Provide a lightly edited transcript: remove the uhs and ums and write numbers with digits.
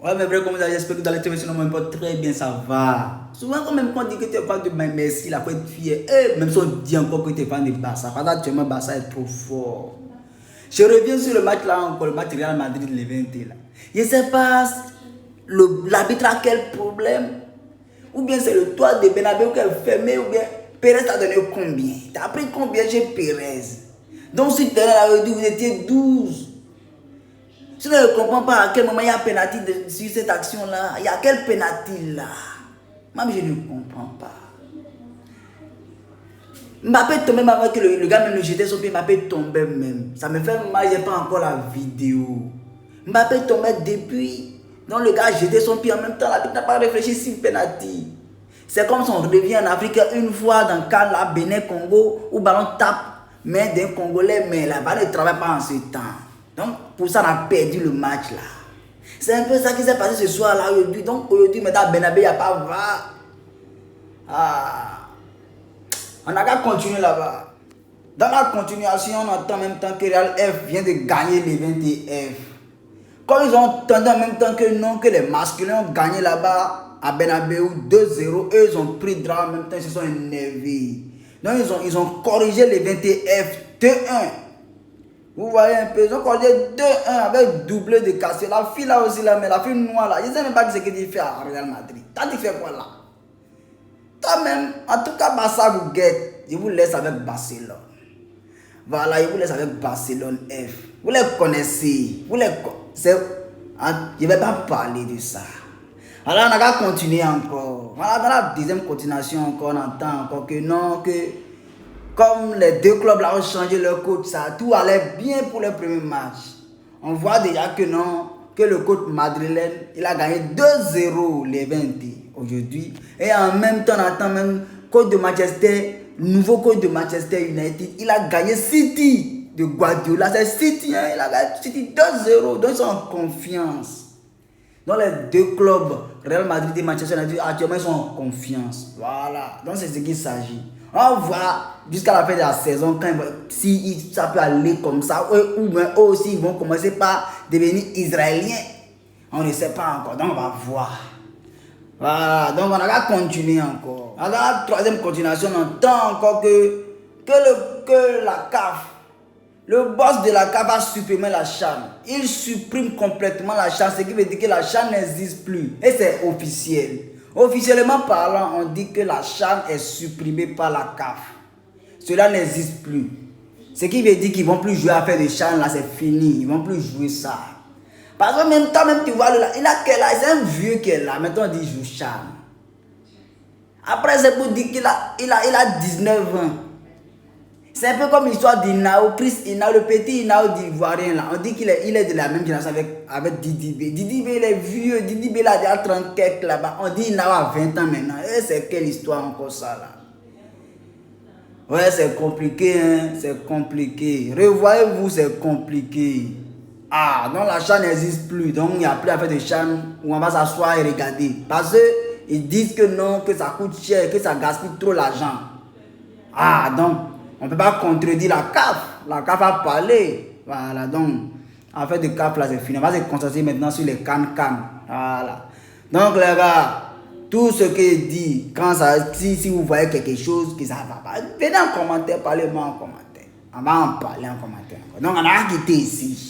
Ouais, mais vrai, comme ça, j'espère que dans les télévisions, on pas très bien, ça va. Souvent, quand même, quand on dit que tu es fan de Messi, la faut être fier. Même si on dit encore que tu es fan de Barça, parce qu'actuellement, Barça est trop fort. Je reviens sur le match là encore, le match Real Madrid le 20 là. Je ne sais pas, l'arbitre a quel problème. Ou bien c'est le toit de Bernabéu qui est fermé, ou bien Pérez t'a donné combien? T'as pris combien chez Pérez? Donc si tu là, vous étiez 12. Je ne comprends pas à quel moment il y a pénalty sur cette action-là. Il y a quel pénalty là? Même je ne comprends pas. Mbappé tombait même avant que le gars même le jetait son pied. Mbappé tombait même. Ça me fait mal, j'ai pas encore la vidéo. Mbappé tombait depuis. Donc le gars jetait son pied en même temps. L'arbitre n'a pas réfléchi sur le pénalty. C'est comme si on revient en Afrique une fois dans le cas là, Bénin-Congo, où le ballon tape main d'un Congolais, mais la balle ne travaille pas en ce temps. Donc pour ça on a perdu le match là. C'est un peu ça qui s'est passé ce soir là aujourd'hui. Donc aujourd'hui maintenant Bernabé il n'y a pas VAR. On a qu'à continuer là-bas. Dans la continuation, on entend en même temps que Real F vient de gagner les 20 F. Comme ils ont entendu en même temps que non, que les masculins ont gagné là-bas à Bernabéu 2-0, eux ils ont pris drap en même temps, ils se sont énervés. Donc ils ont corrigé les 20 F 2-1. Vous voyez un peu, ils ont corrigé 2-1 avec doublé de Cassé. La fille là aussi, là, mais la fille noire là, je ne sais même pas ce que tu fais à Real Madrid. T'as dit fait quoi là? Toi-même, en tout cas, Barça vous guette. Je vous laisse avec Barcelone. Voilà, je vous laisse avec Barcelone F. Vous les connaissez. Je ne vais pas parler de ça. Alors, on a qu'à continuer encore. Voilà, dans la deuxième continuation, encore, on entend encore que non, que comme les deux clubs là ont changé leur coach, ça, tout allait bien pour le premier match. On voit déjà que non, que le coach madrilène, il a gagné 2-0 les 20 aujourd'hui. Et en même temps, on attend même coach de Manchester, nouveau coach de Manchester United, il a gagné City de Guardiola. C'est City, hein, il a gagné City 2-0. Donc ils sont en confiance. Dans les deux clubs, Real Madrid et Manchester United, actuellement ils sont en confiance. Voilà, donc c'est ce qu'il s'agit. On va voir jusqu'à la fin de la saison si ça peut aller comme ça, ou bien eux aussi ils vont commencer par devenir israéliens. On ne sait pas encore, donc on va voir. Voilà, donc on va continuer encore. Dans la troisième continuation, on entend encore que la CAF, le boss de la CAF a supprimé la CHAN. Il supprime complètement la CHAN, ce qui veut dire que la CHAN n'existe plus. Et c'est officiel. Officiellement parlant, on dit que la CHAN est supprimée par la CAF. Cela n'existe plus. Ce qui veut dire qu'ils ne vont plus jouer à faire de CHAN, là c'est fini. Ils ne vont plus jouer ça. Parce que même toi, même tu vois, il a quel âge? C'est un vieux qui est là. Maintenant on dit joue CHAN. Après c'est pour dire qu'il a 19 ans. C'est un peu comme l'histoire d'Inao, Chris Inao, le petit Inao d'Ivoirien là. On dit qu'il est de la même génération avec Didi B. Didi B il est vieux, Didi B il a déjà 30 quelques là-bas. On dit Inao a 20 ans maintenant. Et c'est quelle histoire encore ça là? Ouais, c'est compliqué, hein, c'est compliqué. Revoyez-vous, c'est compliqué. Ah, donc la chaîne n'existe plus, donc il n'y a plus à faire de chaîne où on va s'asseoir et regarder. Parce qu'ils disent que non, que ça coûte cher, que ça gaspille trop l'argent. Ah, donc on ne peut pas contredire la CAF. La CAF a parlé. Voilà, donc, en fait, de CAF, là, c'est fini. On va se concentrer maintenant sur les can-can. Voilà. Donc, les gars, tout ce qui est dit, quand ça, si vous voyez quelque chose que ça ne va pas, venez en commentaire, parlez-moi en commentaire. On va en parler en commentaire. Donc, on a quitté ici.